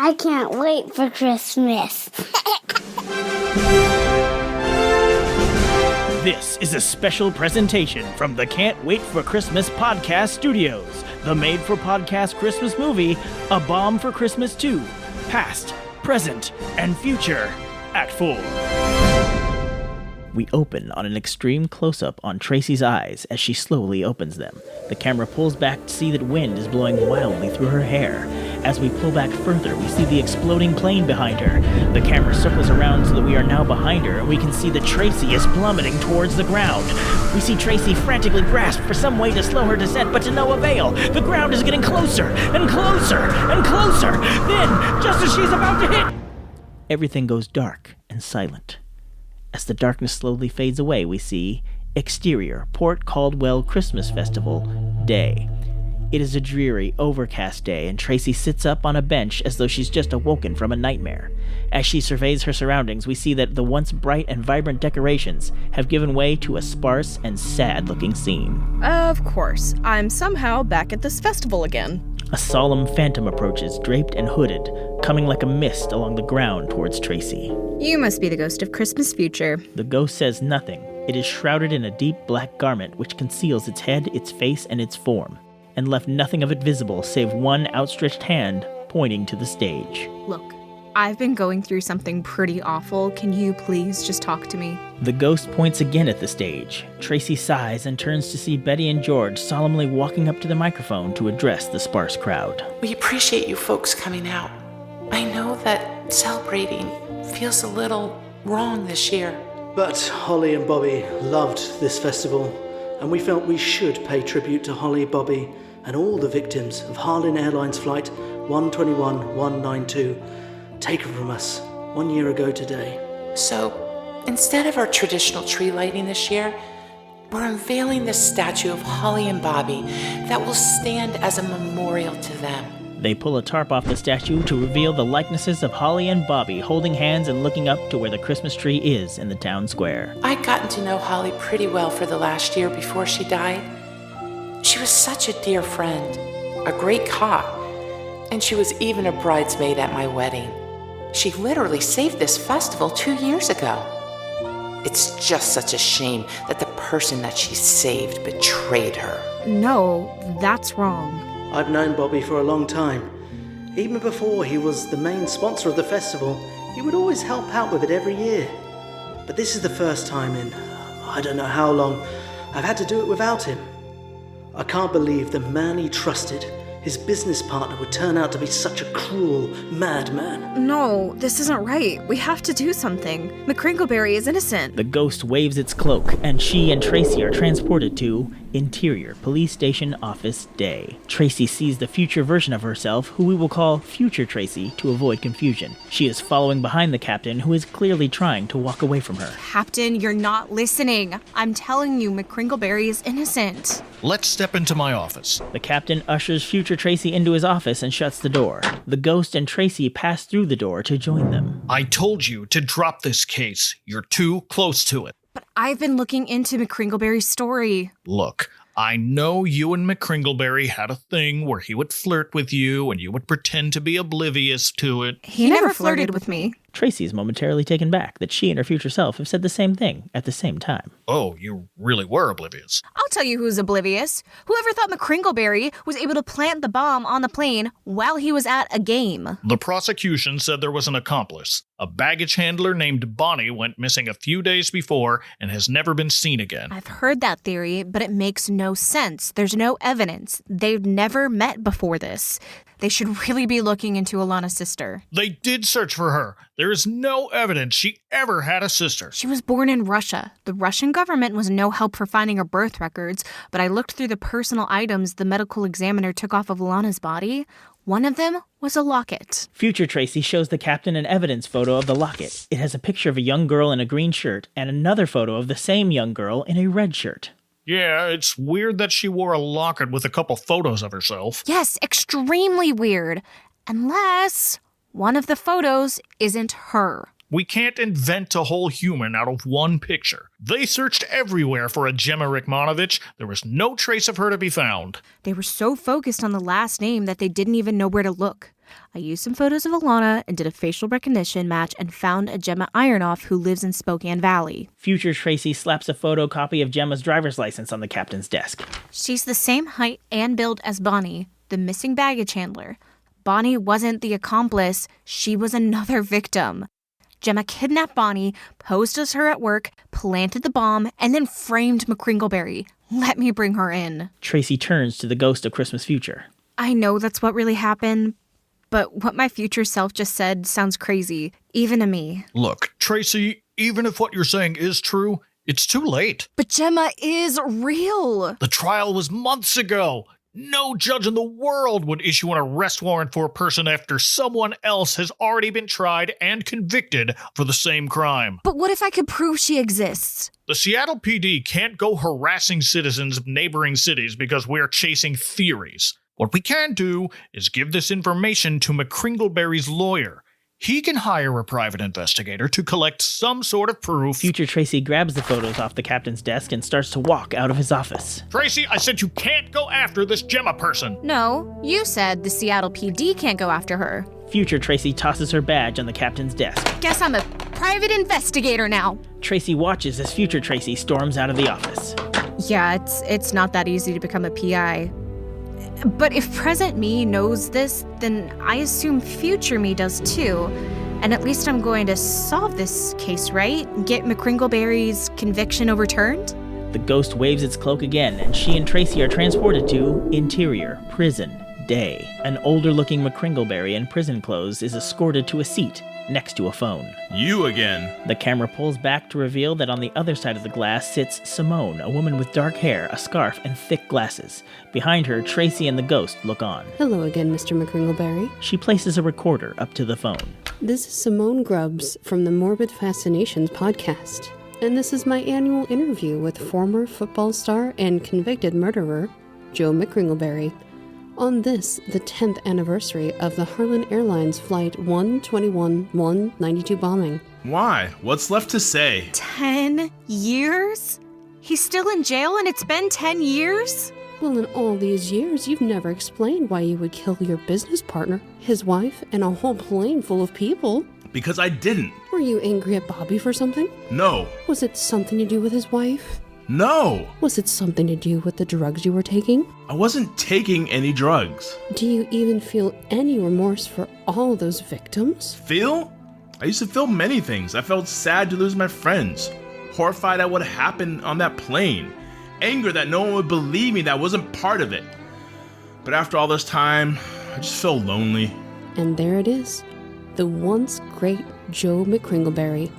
I can't wait for Christmas. This is a special presentation from the Can't Wait for Christmas podcast studios. The made-for-podcast Christmas movie, A Bomb for Christmas 2. Past, present, and future. Act 4. We open on an extreme close-up on Tracy's eyes as she slowly opens them. The camera pulls back to see that wind is blowing wildly through her hair. As we pull back further, we see the exploding plane behind her. The camera circles around so that we are now behind her, and we can see that Tracy is plummeting towards the ground. We see Tracy frantically grasp for some way to slow her descent, but to no avail. The ground is getting closer and closer and closer. Then, just as she's about to hit, everything goes dark and silent. As the darkness slowly fades away, we see exterior Port Caldwell Christmas Festival day. It is a dreary, overcast day, and Tracy sits up on a bench as though she's just awoken from a nightmare. As she surveys her surroundings, we see that the once bright and vibrant decorations have given way to a sparse and sad-looking scene. Of course, I'm somehow back at this festival again. A solemn phantom approaches, draped and hooded, coming like a mist along the ground towards Tracy. You must be the ghost of Christmas future. The ghost says nothing. It is shrouded in a deep black garment which conceals its head, its face, and its form, and left nothing of it visible save one outstretched hand pointing to the stage. Look, I've been going through something pretty awful. Can you please just talk to me? The ghost points again at the stage. Tracy sighs and turns to see Betty and George solemnly walking up to the microphone to address the sparse crowd. We appreciate you folks coming out. I know that celebrating feels a little wrong this year. But Holly and Bobby loved this festival, and we felt we should pay tribute to Holly, Bobby, and all the victims of Harlin Airlines Flight 121-192, taken from us 1 year ago today. So, instead of our traditional tree lighting this year, we're unveiling this statue of Holly and Bobby that will stand as a memorial to them. They pull a tarp off the statue to reveal the likenesses of Holly and Bobby holding hands and looking up to where the Christmas tree is in the town square. I'd gotten to know Holly pretty well for the last year before she died. She was such a dear friend, a great cop, and she was even a bridesmaid at my wedding. She literally saved this festival 2 years ago. It's just such a shame that the person that she saved betrayed her. No, that's wrong. I've known Bobby for a long time. Even before he was the main sponsor of the festival, he would always help out with it every year. But this is the first time in, I don't know how long, I've had to do it without him. I can't believe the man he trusted, his business partner, would turn out to be such a cruel madman. No, this isn't right. We have to do something. McKringleberry is innocent. The ghost waves its cloak, and she and Tracy are transported to Interior Police Station Office Day. Tracy sees the future version of herself, who we will call Future Tracy to avoid confusion. She is following behind the captain, who is clearly trying to walk away from her. Captain, you're not listening. I'm telling you, McKringleberry is innocent. Let's step into my office. The captain ushers Future Tracy into his office and shuts the door. The ghost and Tracy pass through the door to join them. I told you to drop this case. You're too close to it. But I've been looking into McKringleberry's story. Look, I know you and McKringleberry had a thing where he would flirt with you and you would pretend to be oblivious to it. He never flirted with me. Tracy is momentarily taken back that she and her future self have said the same thing at the same time. Oh, you really were oblivious. I'll tell you who's oblivious. Whoever thought McKringleberry was able to plant the bomb on the plane while he was at a game? The prosecution said there was an accomplice. A baggage handler named Bonnie went missing a few days before and has never been seen again. I've heard that theory, but it makes no sense. There's no evidence. They've never met before this. They should really be looking into Alana's sister. They did search for her. There is no evidence she ever had a sister. She was born in Russia. The Russian government was no help for finding her birth records, but I looked through the personal items the medical examiner took off of Alana's body. One of them was a locket. Future Tracy shows the captain an evidence photo of the locket. It has a picture of a young girl in a green shirt and another photo of the same young girl in a red shirt. Yeah, it's weird that she wore a locket with a couple photos of herself. Yes, extremely weird. Unless one of the photos isn't her. We can't invent a whole human out of one picture. They searched everywhere for a Gemma Rikmanovich. There was no trace of her to be found. They were so focused on the last name that they didn't even know where to look. I used some photos of Alana and did a facial recognition match and found a Gemma Ironoff who lives in Spokane Valley. Future Tracy slaps a photocopy of Gemma's driver's license on the captain's desk. She's the same height and build as Bonnie, the missing baggage handler. Bonnie wasn't the accomplice. She was another victim. Gemma kidnapped Bonnie, posed as her at work, planted the bomb, and then framed McKringleberry. Let me bring her in. Tracy turns to the ghost of Christmas Future. I know that's what really happened, but what my future self just said sounds crazy, even to me. Look, Tracy, even if what you're saying is true, it's too late. But Gemma is real. The trial was months ago. No judge in the world would issue an arrest warrant for a person after someone else has already been tried and convicted for the same crime. But what if I could prove she exists? The Seattle PD can't go harassing citizens of neighboring cities because we're chasing theories. What we can do is give this information to McKringleberry's lawyer. He can hire a private investigator to collect some sort of proof. Future Tracy grabs the photos off the captain's desk and starts to walk out of his office. Tracy, I said you can't go after this Gemma person. No, you said the Seattle PD can't go after her. Future Tracy tosses her badge on the captain's desk. Guess I'm a private investigator now. Tracy watches as Future Tracy storms out of the office. Yeah, it's not that easy to become a PI. But if present me knows this, then I assume future me does too. And at least I'm going to solve this case, right? Get McKringleberry's conviction overturned? The ghost waves its cloak again, and she and Tracy are transported to interior, prison, day. An older-looking McKringleberry in prison clothes is escorted to a seat next to a phone. You again. The camera pulls back to reveal that on the other side of the glass sits Simone, a woman with dark hair, a scarf, and thick glasses. Behind her, Tracy and the ghost look on. Hello again, Mr. McKringleberry. She places a recorder up to the phone. This is Simone Grubbs from the Morbid Fascinations podcast, and this is my annual interview with former football star and convicted murderer, Joe McKringleberry, on this, the 10th anniversary of the Harlan Airlines Flight 121-192 bombing. Why? What's left to say? 10 years? He's still in jail and it's been 10 years? Well, in all these years, you've never explained why you would kill your business partner, his wife, and a whole plane full of people. Because I didn't. Were you angry at Bobby for something? No. Was it something to do with his wife? No. Was it something to do with the drugs you were taking? I wasn't taking any drugs. Do you even feel any remorse for all those victims? Feel? I used to feel many things. I felt sad to lose my friends, horrified at what happened on that plane, anger that no one would believe me that I wasn't part of it. But after all this time, I just feel lonely. And there it is, the once great Joe McKringleberry,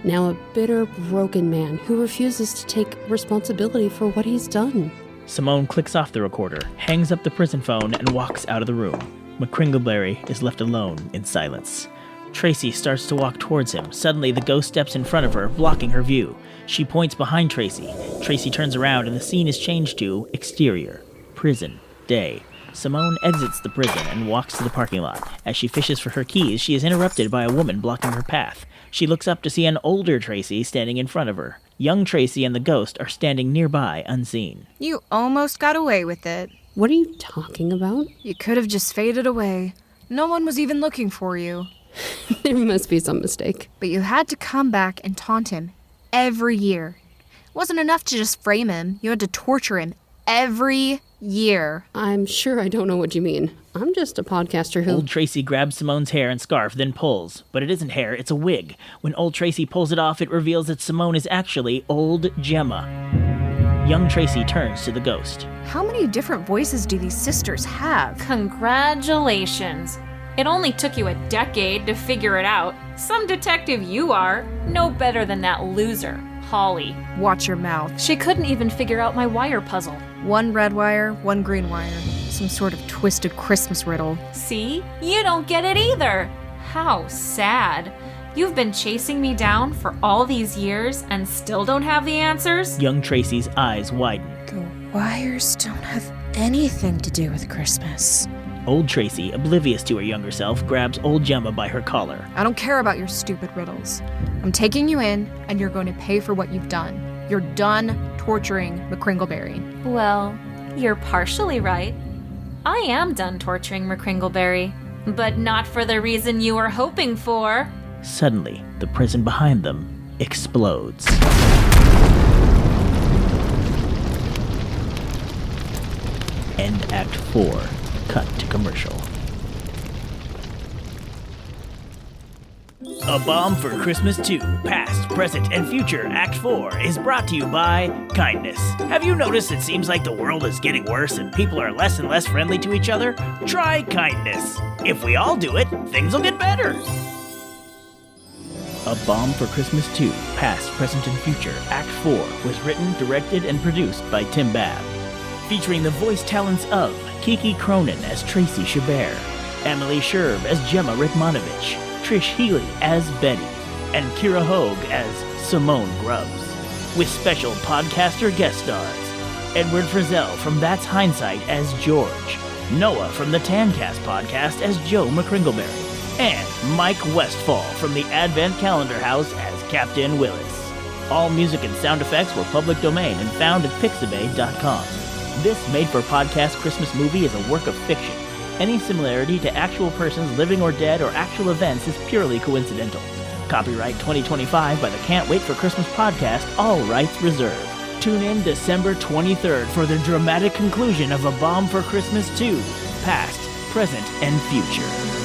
now a bitter, broken man who refuses to take responsibility for what he's done. Simone clicks off the recorder, hangs up the prison phone, and walks out of the room. McKringleberry is left alone in silence. Tracy starts to walk towards him. Suddenly, the ghost steps in front of her, blocking her view. She points behind Tracy. Tracy turns around, and the scene is changed to exterior, prison, day. Simone exits the prison and walks to the parking lot. As she fishes for her keys, she is interrupted by a woman blocking her path. She looks up to see an older Tracy standing in front of her. Young Tracy and the ghost are standing nearby, unseen. You almost got away with it. What are you talking about? You could have just faded away. No one was even looking for you. There must be some mistake. But you had to come back and taunt him every year. It wasn't enough to just frame him. You had to torture him every year. I'm sure I don't know what you mean. I'm just a podcaster who... Old Tracy grabs Simone's hair and scarf, then pulls. But it isn't hair, it's a wig. When old Tracy pulls it off, it reveals that Simone is actually old Gemma. Young Tracy turns to the ghost. How many different voices do these sisters have? Congratulations. It only took you a decade to figure it out. Some detective you are. No better than that loser, Holly. Watch your mouth. She couldn't even figure out my wire puzzle. One red wire, one green wire. Some sort of twisted Christmas riddle. See? You don't get it either. How sad. You've been chasing me down for all these years and still don't have the answers? Young Tracy's eyes widen. The wires don't have anything to do with Christmas. Old Tracy, oblivious to her younger self, grabs old Gemma by her collar. I don't care about your stupid riddles. I'm taking you in, and you're going to pay for what you've done. You're done torturing McKringleberry. Well, you're partially right. I am done torturing McKringleberry. But not for the reason you were hoping for. Suddenly, the prison behind them explodes. End Act 4. Cut to commercial. A Bomb for Christmas 2, Past, Present, and Future, Act 4 is brought to you by kindness. Have you noticed it seems like the world is getting worse and people are less and less friendly to each other? Try kindness. If we all do it, things will get better. A Bomb for Christmas 2, Past, Present, and Future, Act 4 was written, directed, and produced by Tim Babb. Featuring the voice talents of Kiki Cronin as Tracy Chabert, Emily Sherb as Gemma Ritmanovich, Trish Healy as Betty, and Kira Hogue as Simone Grubbs, with special podcaster guest stars Edward Frizzell from That's Hindsight as George, Noah from the Tancast podcast as Joe McKringleberry, and Mike Westfall from the Advent Calendar House as Captain Willis. All music and sound effects were public domain and found at pixabay.com. This made-for-podcast Christmas movie is a work of fiction. Any similarity to actual persons living or dead or actual events is purely coincidental. Copyright 2025 by the Can't Wait for Christmas podcast, all rights reserved. Tune in December 23rd for the dramatic conclusion of A Bomb for Christmas 2, Past, Present, and Future.